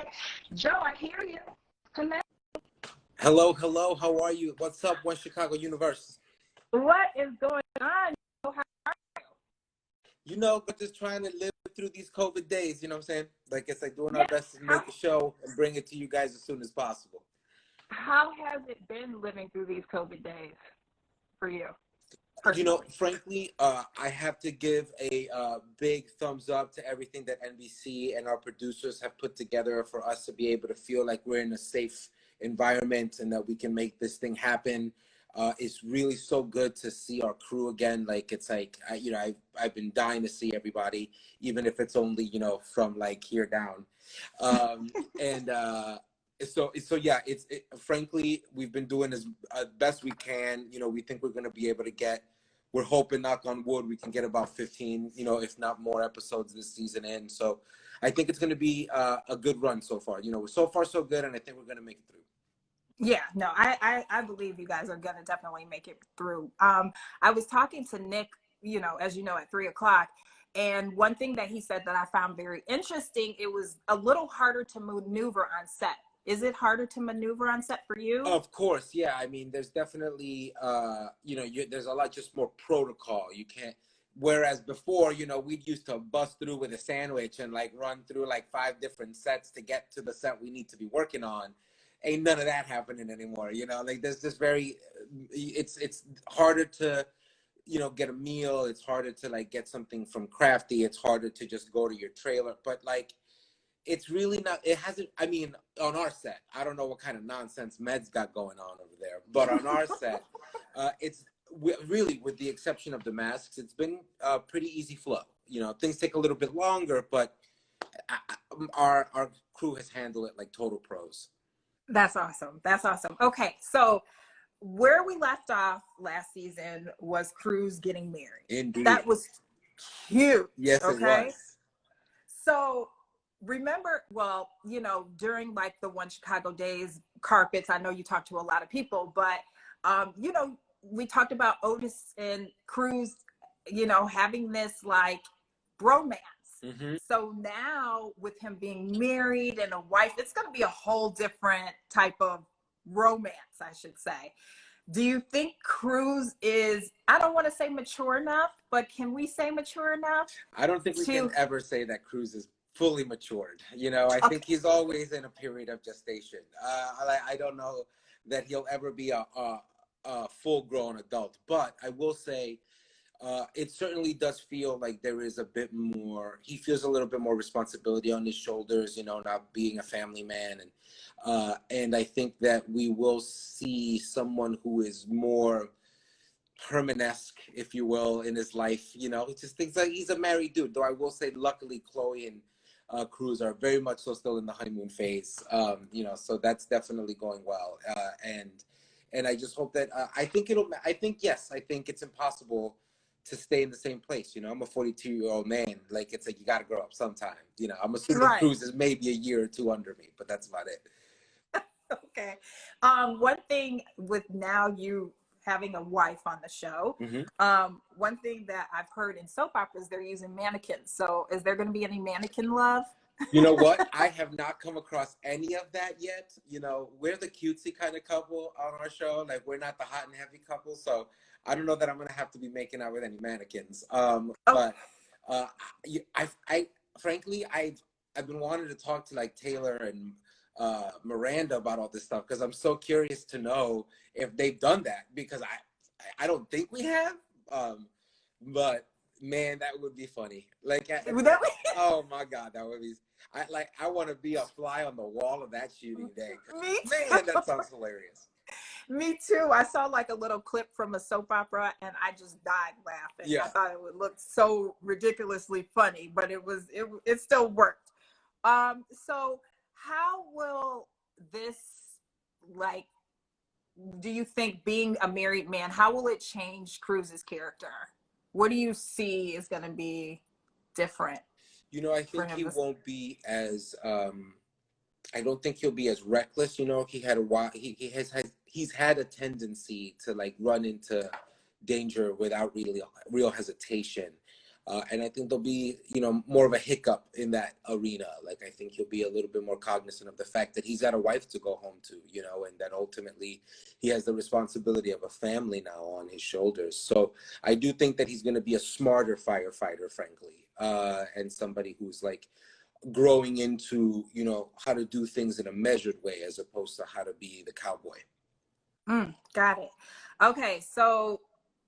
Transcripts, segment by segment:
right. Joe, I hear you. Connect. Hello, hello. How are you? What's up, One Chicago Universe? What is going on? You know, we're just trying to live through these COVID days. You know what I'm saying? Like it's like doing our Yes. best to make a show and bring it to you guys as soon as possible. How has it been living through these COVID days for you? You know, frankly, I have to give a big thumbs up to everything that NBC and our producers have put together for us to be able to feel like we're in a safe environment and that we can make this thing happen. It's really so good to see our crew again. Like it's like, I've been dying to see everybody, even if it's only, from like here down. So yeah, frankly, we've been doing as best we can. You know, we think we're going to be able to we're hoping, knock on wood, we can get about 15, if not more episodes this season in. So I think it's going to be a good run so far. So far so good, and I think we're going to make it through. Yeah, no, I believe you guys are going to definitely make it through. I was talking to Nick, as you know, at 3:00. And one thing that he said that I found very interesting, it was a little harder to maneuver on set. Is it harder to maneuver on set for you? Of course, yeah. I mean, there's definitely, there's a lot just more protocol. You can't, whereas before, we'd used to bust through with a sandwich and like run through like 5 different sets to get to the set we need to be working on. Ain't none of that happening anymore. Like there's this it's harder to, get a meal. It's harder to like get something from Crafty. It's harder to just go to your trailer. But like, it's really not, on our set, I don't know what kind of nonsense Med's got going on over there, but on our set, really, with the exception of the masks, it's been a pretty easy flow. Things take a little bit longer, but our crew has handled it like total pros. That's awesome. That's awesome. Okay, so where we left off last season was Cruz getting married. Indeed. That was huge. Yes, okay? It was. So remember, during like the One Chicago Days carpets, I know you talked to a lot of people, but, we talked about Otis and Cruz, having this like bromance. Mm-hmm. So now with him being married and a wife, it's going to be a whole different type of romance, I should say. Do you think Cruz is, I don't want to say mature enough, but can we say mature enough? I don't think we can ever say that Cruz is fully matured. I think he's always in a period of gestation. I don't know that he'll ever be a full-grown adult, but I will say it certainly does feel like there is a bit more, he feels a little bit more responsibility on his shoulders, not being a family man. And I think that we will see someone who is more Herman-esque, if you will, in his life. He just thinks like he's a married dude, though I will say luckily Chloe and Cruz are very much so still in the honeymoon phase. So that's definitely going well. And I just hope that, I think it's impossible to stay in the same place. I'm a 42-year-old man. Like, it's like, you got to grow up sometime. I'm assuming right. Cruz is maybe a year or 2 under me, but that's about it. Okay. One thing with now you having a wife on the show, mm-hmm. One thing that I've heard in soap operas, they're using mannequins. So is there going to be any mannequin love? You know what? I have not come across any of that yet. We're the cutesy kind of couple on our show. Like, we're not the hot and heavy couple. So I don't know that I'm going to have to be making out with any mannequins. But frankly, I've been wanting to talk to like Taylor and Miranda about all this stuff, because I'm so curious to know if they've done that, because I don't think we have. But man, that would be funny. Like, oh my God, that would be. I want to be a fly on the wall of that shooting day. Me too. Man, that sounds hilarious. Me too. I saw like a little clip from a soap opera and I just died laughing. Yeah. I thought it would look so ridiculously funny, but it still worked. So how will this, like, do you think being a married man, how will it change Cruz's character? What do you see is going to be different? I think he won't be as, I don't think he'll be as reckless. He's had a tendency to like run into danger without real hesitation. And I think there'll be, more of a hiccup in that arena. Like, I think he'll be a little bit more cognizant of the fact that he's got a wife to go home to, and that ultimately he has the responsibility of a family now on his shoulders. So I do think that he's going to be a smarter firefighter, frankly, and somebody who's like growing into, how to do things in a measured way as opposed to how to be the cowboy. Got it. Okay, so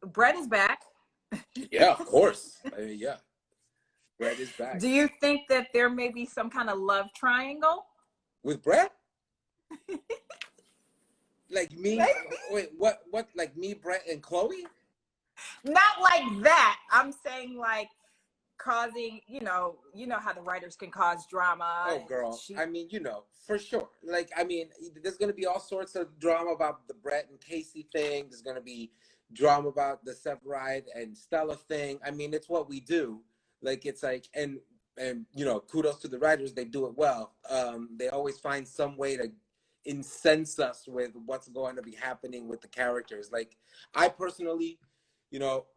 Brett is back. Yeah, of course. Yeah. Brett is back. Do you think that there may be some kind of love triangle? With Brett? Like me? Maybe. Wait, what, like me, Brett, and Chloe? Not like that. I'm saying like causing, you know how the writers can cause drama. Oh, girl. I mean, for sure. Like, I mean, there's going to be all sorts of drama about the Brett and Casey thing. There's going to be drama about the Severide and Stella thing. I mean, it's what we do. Like, it's like, and kudos to the writers. They do it well. They always find some way to incense us with what's going to be happening with the characters. Like, I personally,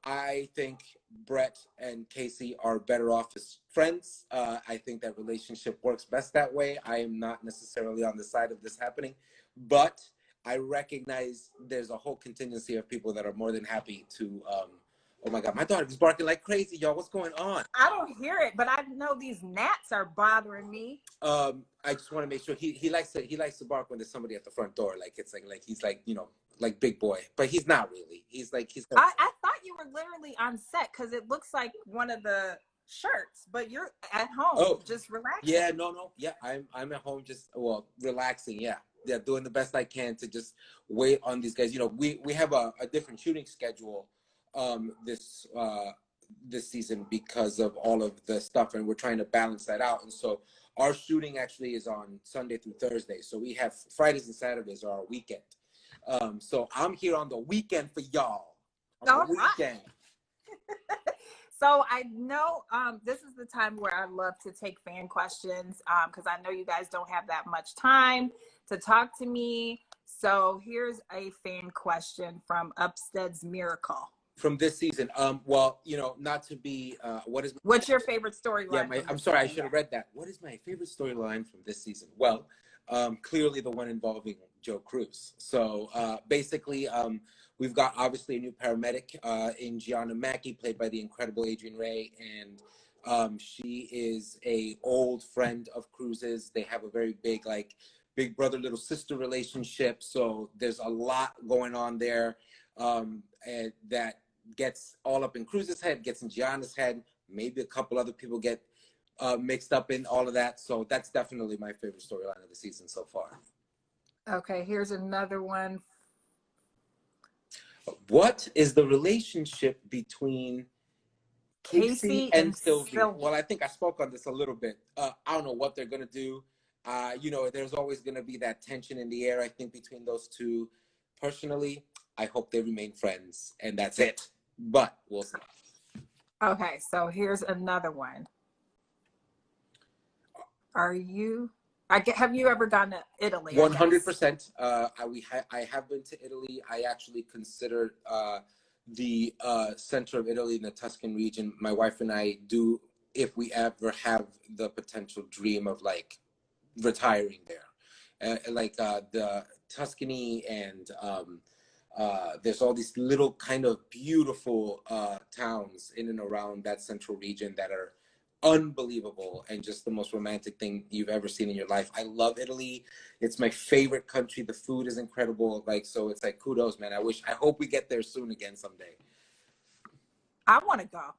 I think Brett and Casey are better off as friends. I think that relationship works best that way. I am not necessarily on the side of this happening, but I recognize there's a whole contingency of people that are more than happy to, oh my God, my dog is barking like crazy, y'all. What's going on? I don't hear it, but I know these gnats are bothering me. I just want to make sure he likes to bark when there's somebody at the front door. Like, it's like he's like, like big boy, but he's not really. He's like, I thought you were literally on set because it looks like one of the shirts, but you're at home just relaxing. Yeah, no. Yeah, I'm at home just, relaxing. Yeah, doing the best I can to just wait on these guys. We have a different shooting schedule this season because of all of the stuff, and we're trying to balance that out. And so our shooting actually is on Sunday through Thursday. So we have Fridays and Saturdays are our weekend. So I'm here on the weekend for y'all. On the weekend. So I know this is the time where I love to take fan questions because I know you guys don't have that much time to talk to me. So here's a fan question from Upstead's Miracle. From this season, not to be, what's your favorite storyline? Yeah, I'm sorry, I should have read that. What is my favorite storyline from this season? Well, clearly the one involving Joe Cruz. So basically, we've got obviously a new paramedic in Gianna Mackey, played by the incredible Adrian Ray, and she is a old friend of Cruz's. They have a very big, big brother, little sister relationship. So there's a lot going on there, and that gets all up in Cruz's head, gets in Gianna's head. Maybe a couple other people get mixed up in all of that. So that's definitely my favorite storyline of the season so far. Okay, here's another one. What is the relationship between Casey and Sylvia? Well, I think I spoke on this a little bit. I don't know what they're going to do. There's always going to be that tension in the air, I think, between those two. Personally, I hope they remain friends, and that's it. But we'll see. Okay, so here's another one. Have you ever gone to Italy? 100%. I have been to Italy. I actually consider the center of Italy in the Tuscan region. My wife and I do, if we ever have the potential dream of retiring there, the Tuscany, and there's all these little kind of beautiful towns in and around that central region that are unbelievable and just the most romantic thing you've ever seen in your life. I love Italy. It's my favorite country. The food is incredible. So it's kudos, man. I hope we get there soon again someday. I want to go.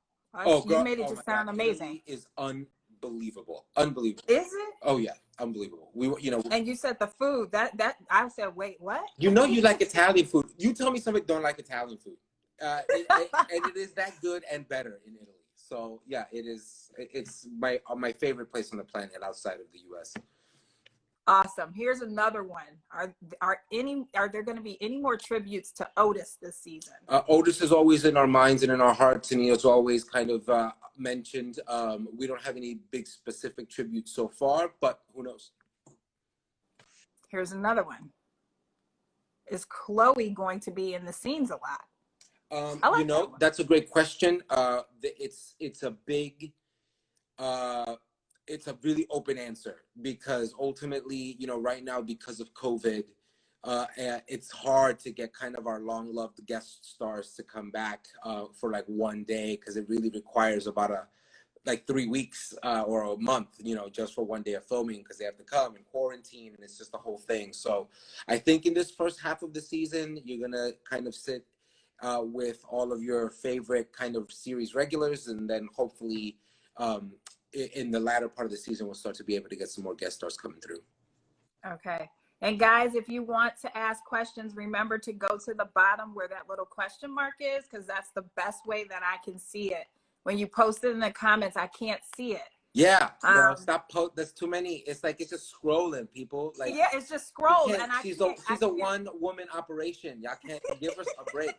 You made it just sound amazing. Italy is unbelievable. Unbelievable. Is it? Oh yeah, unbelievable. And you said the food that I said, wait, what? You like Italian food. You tell me somebody don't like Italian food. And it is that good and better in Italy. So yeah, it is. It's my favorite place on the planet outside of the U.S. Awesome. Here's another one. Are there going to be any more tributes to Otis this season? Otis is always in our minds and in our hearts, and it's always kind of mentioned. We don't have any big specific tributes so far, but who knows? Here's another one. Is Chloe going to be in the scenes a lot? I like You that know, one. that's a great question. It's a big, uh, it's a really open answer because ultimately, you know, right now because of COVID, it's hard to get kind of our long-loved guest stars to come back for like one day because it really requires about a like 3 weeks or a month, you know, just for one day of filming because they have to come and quarantine and it's just the whole thing. So I think in this first half of the season, you're gonna kind of sit with all of your favorite kind of series regulars, and then hopefully in the latter part of the season, we'll start to be able to get some more guest stars coming through. Okay. And guys, if you want to ask questions, remember to go to the bottom where that little question mark is, because that's the best way that I can see it. When you post it in the comments, I can't see it. Yeah, no, stop there's too many. It's like it's just scrolling, people. Like, yeah, it's just scrolled, and she's a one woman operation. Y'all can't give us a break.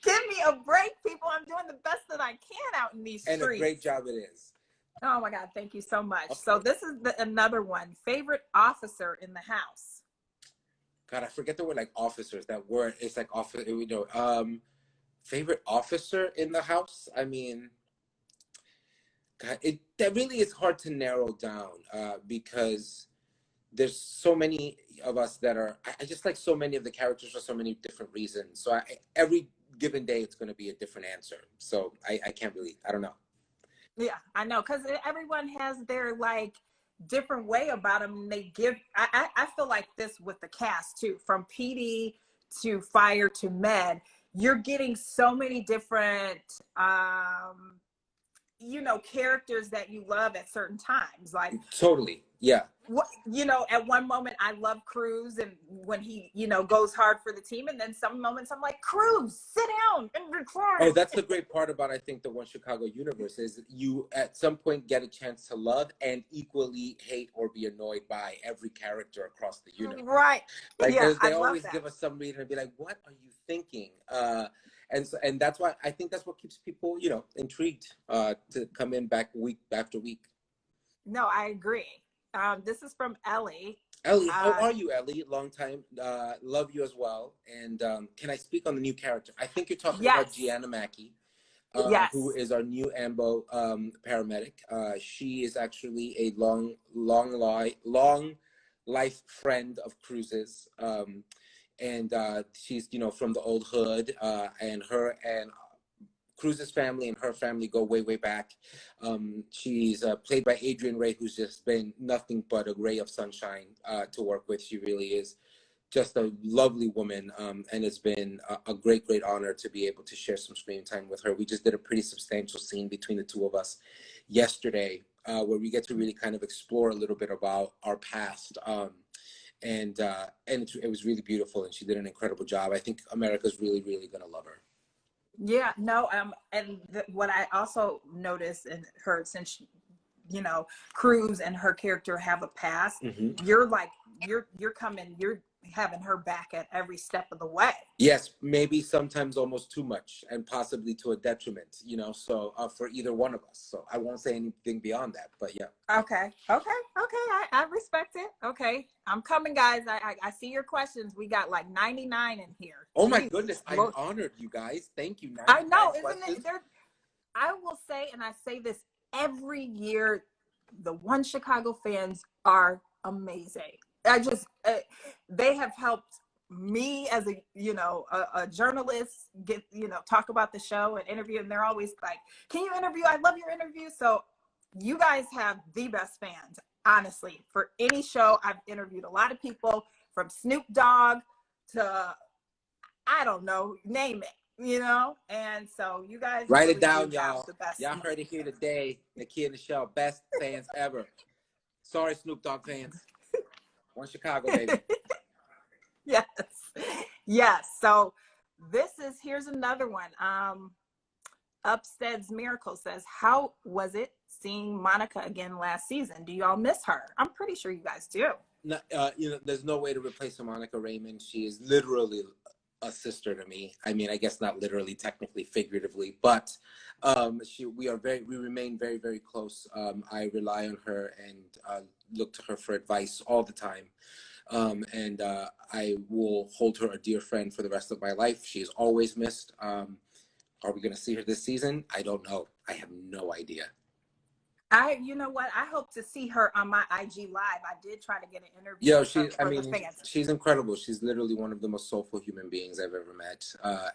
Give me a break, people. I'm doing the best that I can out in these streets. And a great job it is. Oh my God, thank you so much. Okay. So this is another one. Favorite officer in the house? God, I forget the word, like officers. That word, it's like officer. You know, favorite officer in the house. I mean, God, that really is hard to narrow down because there's so many of us that are. I just like so many of the characters for so many different reasons. So every given day, it's going to be a different answer. So I can't really. I don't know. Yeah, I know, because everyone has their like different way about them. And they give. I feel like this with the cast too, from PD to Fire to Med. You're getting so many different, you know, characters that you love at certain times. Like totally, yeah. What, you know, at one moment I love Cruz, and when he, you know, goes hard for the team, and then some moments I'm like, Cruz, sit down and record. Oh, that's the great part about, I think, the One Chicago universe is you at some point get a chance to love and equally hate or be annoyed by every character across the universe. Right. Like yeah, they I always love that. give us some reason and be like, what are you thinking? And that's why I think that's what keeps people, you know, intrigued to come in back week after week. No, I agree. This is from Ellie. Ellie, how are you, Ellie? Long time. Love you as well. And can I speak on the new character? I think you're talking about Gianna Mackey, who is our new AMBO paramedic. She is actually a long life friend of Cruz's. And she's, you know, from the old hood. And her and Cruz's family and her family go way, way back. She's played by Adrian Ray, who's just been nothing but a ray of sunshine to work with. She really is just a lovely woman, and it's been a great, great honor to be able to share some screen time with her. We just did a pretty substantial scene between the two of us yesterday, where we get to really kind of explore a little bit about our past. And it was really beautiful, and she did an incredible job. I think America's really, really gonna love her. Yeah, no, and what I also noticed and heard, since you know Cruz and her character have a past, you're like you're having her back at every step of the way. Yes, maybe sometimes almost too much, and possibly to a detriment, you know, so for either one of us. So I won't say anything beyond that, but yeah. Okay. I respect it. Okay, I'm coming, guys. I see your questions. We got like 99 in here. Oh my goodness, I'm honored, you guys. Thank you. I know, isn't it? I will say, and I say this every year, the One Chicago fans are amazing. They have helped me as a journalist get, talk about the show and interview, and they're always like, can you interview? I love your interview. So you guys have the best fans, honestly, for any show. I've interviewed a lot of people, from Snoop Dogg to, I don't know, name it, and so you guys write really it down, y'all. Y'all fans. heard it here today. The kid in the show, best fans ever. Sorry, Snoop Dogg fans. One Chicago, baby. Yes. So here's another one. Upstead's Miracle says, how was it seeing Monica again last season? Do y'all miss her? I'm pretty sure you guys do. No, there's no way to replace Monica Raymond. She is literally a sister to me. I mean, I guess not literally, technically, figuratively, but we remain very, very close. I rely on her and look to her for advice all the time. And I will hold her a dear friend for the rest of my life. She's always missed. Are we going to see her this season? I don't know. I have no idea. You know what? I hope to see her on my IG live. I did try to get an interview Yo, with her for the fans. she's incredible. She's literally one of the most soulful human beings I've ever met.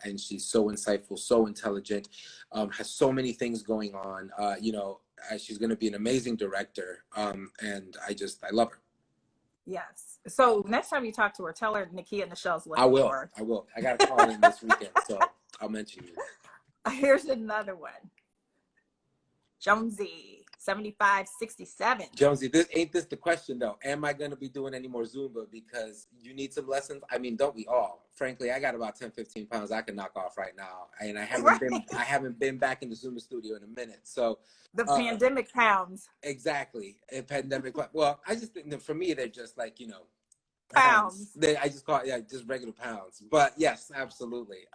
And she's so insightful, so intelligent, has so many things going on. She's going to be an amazing director. And I love her. Yes. So next time you talk to her, tell her Nakia and Michelle's looking for her. I will. I got to call in this weekend, so I'll mention you. Here's another one. Jonesy, 7567. Jonesy, ain't this the question though? Am I going to be doing any more Zumba because you need some lessons? I mean, don't we all? Frankly, I got about 10, 15 pounds I can knock off right now. And I haven't been back in the Zumba studio in a minute. So the pandemic pounds. Exactly. A pandemic. Well, I just think that for me, they're just like, pounds. I just call it, just regular pounds. But yes, absolutely.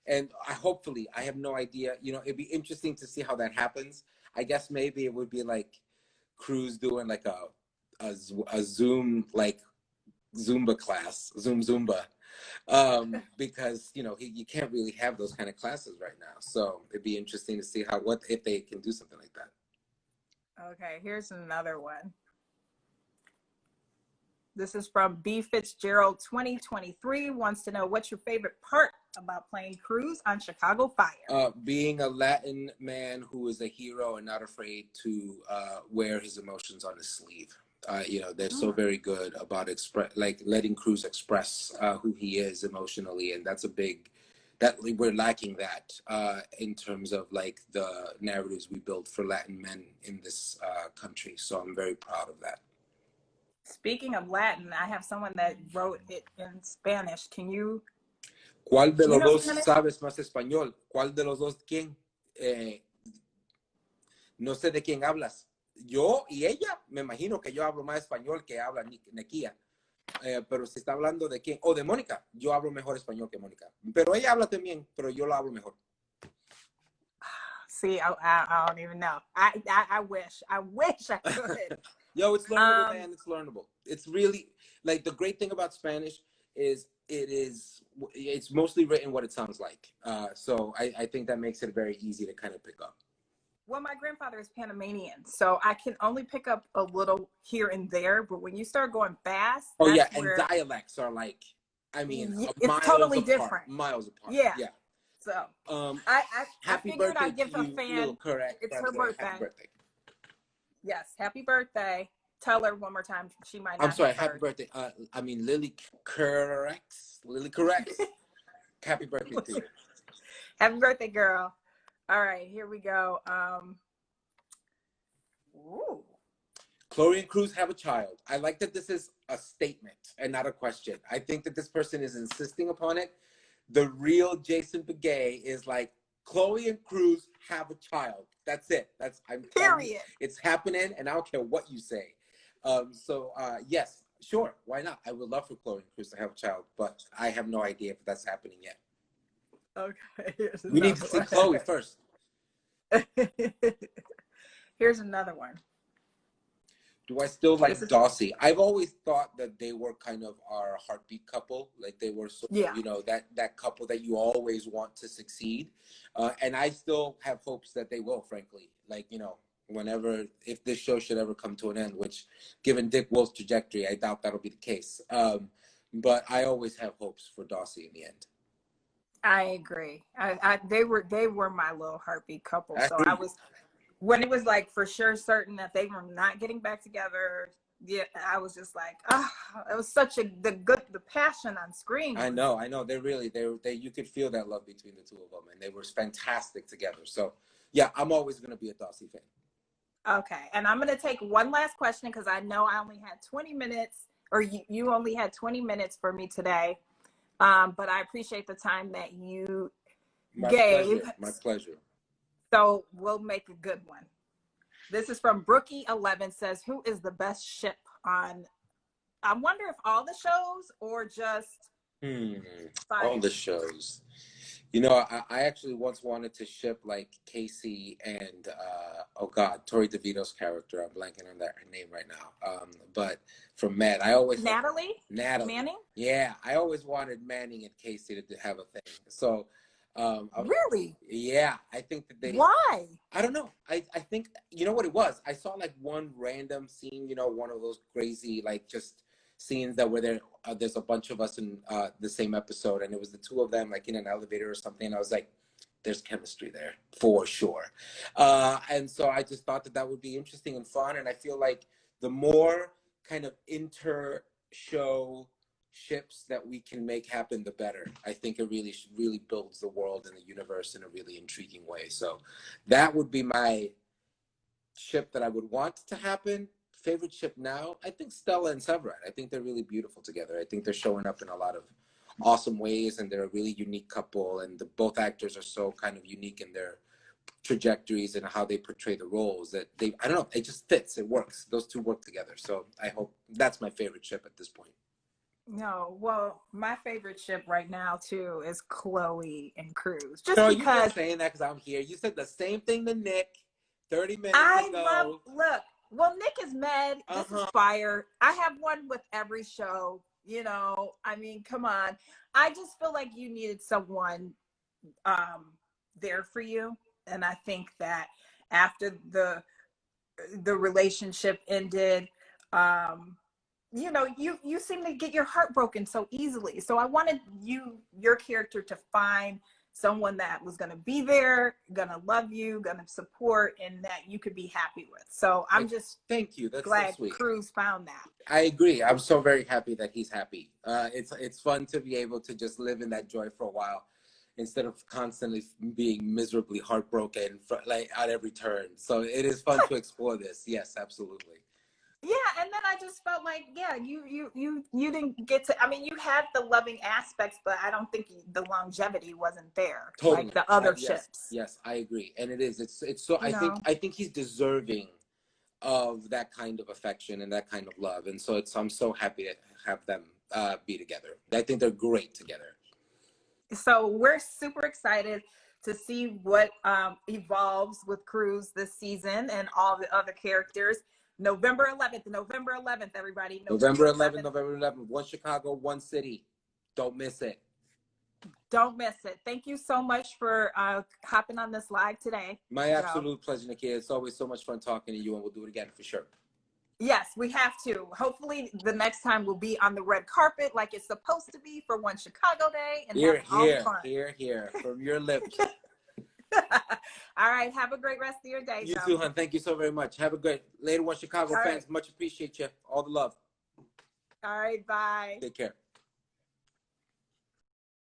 And I have no idea, it'd be interesting to see how that happens. I guess maybe it would be like Cruz doing like a Zoom, like Zumba class, Zumba. Because, you can't really have those kind of classes right now. So it'd be interesting to see if they can do something like that. Okay, here's another one. This is from B. Fitzgerald 2023. Wants to know what's your favorite part about playing Cruz on Chicago Fire? Being a Latin man who is a hero and not afraid to wear his emotions on his sleeve. They're so very good about letting Cruz express who he is emotionally, and that's we're lacking that in terms of like the narratives we build for Latin men in this country. So I'm very proud of that. Speaking of Latin, I have someone that wrote it in Spanish. Can you? ¿Cuál de los dos sabes más español? ¿Cuál de los dos quién? No sé de quién hablas. Yo y ella, me imagino que yo hablo más español que habla Nakia. Pero si está hablando de quién, de Mónica, yo hablo mejor español que Mónica. Pero ella habla también, pero yo lo hablo mejor. See, I don't even know. I wish I could. Yo, it's learnable, man. It's learnable. It's really, like, the great thing about Spanish is it's mostly written what it sounds like. So I think that makes it very easy to kind of pick up. Well, my grandfather is Panamanian, so I can only pick up a little here and there. But when you start going fast, and dialects are like, it's totally different. Miles apart. Yeah. So I figured I'd give a fan. It's her birthday. Happy birthday. Yes, happy birthday. Tell her one more time. She might not. I'm sorry. Happy birthday. Lily corrects. Happy birthday to you. Happy birthday, girl. All right, here we go. Chloe and Cruz have a child. I like that this is a statement and not a question. I think that this person is insisting upon it. The real Jason Begay is like, Chloe and Cruz have a child. That's it. Period. It's happening, and I don't care what you say. Yes, sure. Why not? I would love for Chloe and Cruz to have a child, but I have no idea if that's happening yet. Okay. We need to see Chloe first. Here's another one. Do I still like Dawsey? I've always thought that they were kind of our heartbeat couple. Like they were, that couple that you always want to succeed. And I still have hopes that they will, frankly. Like, if this show should ever come to an end, which given Dick Wolf's trajectory, I doubt that'll be the case. But I always have hopes for Dawsey in the end. I agree. They were my little heartbeat couple. When it was like for sure certain that they were not getting back together, I was just like, it was such the passion on screen. I know. They you could feel that love between the two of them, and they were fantastic together. So yeah, I'm always gonna be a Dawsey fan. Okay, and I'm gonna take one last question because I know I only had 20 minutes, or you only had 20 minutes for me today. But I appreciate the time that you gave. My pleasure. So we'll make a good one. This is from Brookie11, says, who is the best ship on, I wonder if all the shows or just all the shows. You know, I actually once wanted to ship like Casey and oh God, Tori DeVito's character. I'm blanking on that her name right now. But from Mad, I always Natalie Natalie. Manning. Yeah, I always wanted Manning and Casey to have a thing. So, Really? yeah, I think that they. Why? I don't know. I think you know what it was. I saw like one random scene. You know, one of those crazy like just scenes that were there. There's a bunch of us in the same episode, and it was the two of them like in an elevator or something. And I was like, "There's chemistry there for sure." And so I just thought that that would be interesting and fun. And I feel like the more kind of inter-show ships that we can make happen, the better. I think it really builds the world and the universe in a really intriguing way. So that would be my ship that I would want to happen. Favorite ship now, I think Stella and Severin. I think they're really beautiful together. I think they're showing up in a lot of awesome ways, and they're a really unique couple. And both actors are so kind of unique in their trajectories and how they portray the roles that I don't know, it just fits. It works. Those two work together. So I hope that's my favorite ship at this point. No, well, my favorite ship right now too is Chloe and Cruz. Just So because you're not saying that because I'm here. You said the same thing to Nick 30 minutes ago. Look, well, Nick is med. This is fire. I have one with every show, you know. I mean, come on. I just feel like you needed someone there for you. And I think that after the relationship ended, you know, you seem to get your heart broken so easily. So I wanted your character to find someone that was going to be there, going to love you, going to support, and that you could be happy with. So I'm just thank you. That's glad so sweet. Cruz found that. I agree. I'm so very happy that he's happy. It's fun to be able to just live in that joy for a while instead of constantly being miserably heartbroken like at every turn. So it is fun to explore this. Yes, absolutely. Yeah, and then I just felt like, yeah, you didn't get to. I mean, you had the loving aspects, but I don't think the longevity wasn't there, Totally. like the other Yes, ships. yes, I agree, and it is. It's so. I think he's deserving of that kind of affection and that kind of love, and so I'm so happy to have them be together. I think they're great together. So we're super excited to see what evolves with Cruz this season and all the other characters. November 11th, everybody. November 11th. One Chicago, one city. Don't miss it. Don't miss it. Thank you so much for hopping on this live today. My absolute pleasure, Nikki. It's always so much fun talking to you, and we'll do it again for sure. Yes, we have to. Hopefully the next time we'll be on the red carpet like it's supposed to be for One Chicago Day. And here, from your lips. All right. Have a great rest of your day. You too, hon. Thank you so very much. Have a great later, One Chicago fans. Much appreciate you. All the love. All right. Bye. Take care.